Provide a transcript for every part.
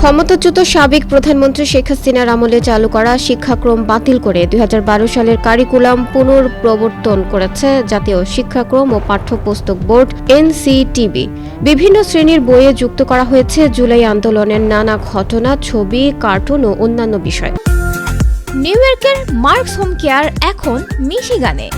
ক্ষমতাচ্যুত সাবেক প্রধানমন্ত্রী শেখ হাসিনার আমলে চালু করা শিক্ষাক্রম বাতিল করে ২০১২ সালের কারিকুলাম পুনঃপ্রবর্তন করেছে জাতীয় শিক্ষাক্রম ও পাঠ্যপুস্তক বোর্ড এনসিটিবি। বিভিন্ন শ্রেণীর বইয়ে যুক্ত করা হয়েছে জুলাই আন্দোলনের নানা ঘটনা, ছবি, কার্টুন ও অন্যান্য বিষয়। নিউ ইয়র্কের মার্কস হোম কেয়ার এখন মিশিগানে।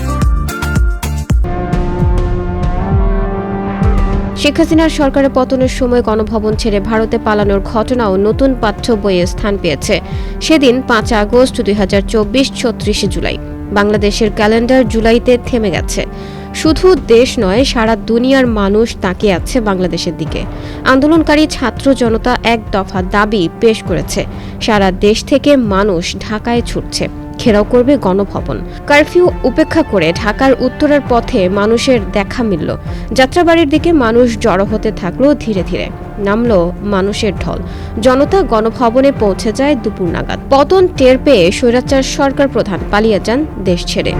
শেখ হাসিনার সরকারের পতনের সময় গণভবন ছেড়ে ভারতে পালানোর ঘটনাও নতুন পাঠ্য বইয়ে স্থান পেয়েছে। সেদিন ৫ আগস্ট ২০২৪, ৩৬ জুলাই। বাংলাদেশের ক্যালেন্ডার জুলাইতে থেমে গেছে। শুধু দেশ নয়, সারা দুনিয়ার মানুষ তাকিয়ে আছে বাংলাদেশের দিকে। আন্দোলনকারী ছাত্র জনতা এক দফা দাবি পেশ করেছে। সারা দেশ থেকে মানুষ ঢাকায় ছুটছে, ঘেরাও করবে গণভবন। কারফিউ উপেক্ষা করে ঢাকার উত্তরের পথে মানুষের দেখা মিলল। যাত্রাবাড়ির দিকে মানুষ জড়ো হতে থাকলো ধীরে ধীরে। নামলো মানুষের ঢল। জনতা গণভবনে পৌঁছে যায় দুপুর নাগাদ। পতন টের পেয়ে স্বৈরাচার সরকার প্রধান পালিয়ে যান দেশ ছেড়ে।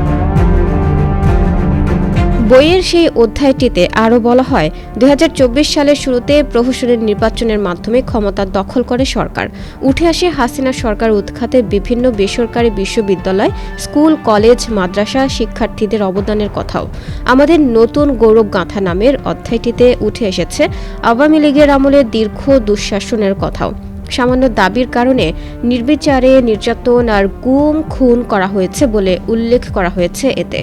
বইয়ের সেই অধ্যায়টিতে আরও বলা হয়, ২০২৪ সালের শুরুতে প্রহসনের নির্বাচনের মাধ্যমে ক্ষমতা দখল করে সরকার। উঠে আসে হাসিনা সরকার উৎখাতে বিভিন্ন বেসরকারি বিশ্ববিদ্যালয়, স্কুল, কলেজ, মাদ্রাসা, শিক্ষার্থীদের অবদানের কথাও। আমাদের নতুন গৌরবগাথা নামের অধ্যায়টিতে উঠে এসেছে আওয়ামী লীগের আমলে দীর্ঘ দুঃশাসনের কথাও। সামান্য দাবির কারণে নির্বিচারে নির্যাতন আর গুম খুন করা হয়েছে বলে উল্লেখ করা হয়েছে। এতে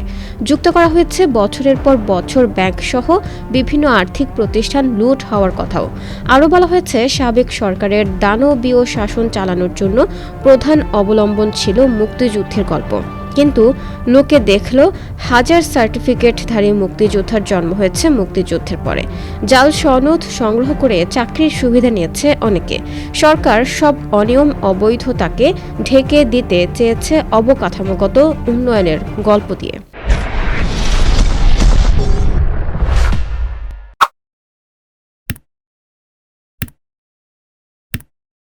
যুক্ত করা হয়েছে বছরের পর বছর ব্যাংকসহ বিভিন্ন আর্থিক প্রতিষ্ঠান লুট হওয়ার কথাও। আরও বলা হয়েছে, সাবেক সরকারের দানবীয় শাসন চালানোর জন্য প্রধান অবলম্বন ছিল মুক্তিযুদ্ধের গল্প। কিন্তু লোকে দেখল হাজার সার্টিফিকেটধারী মুক্তিযোদ্ধার জন্ম হয়েছে মুক্তিযুদ্ধের পরে। জাল সনদ সংগ্রহ করে চাকরির সুবিধা নিয়েছে অনেকে। সরকার সব অনিয়ম, অবৈধতাকে ঢেকে দিতে চেয়েছে অবকাঠামোগত উন্নয়নের গল্প দিয়ে।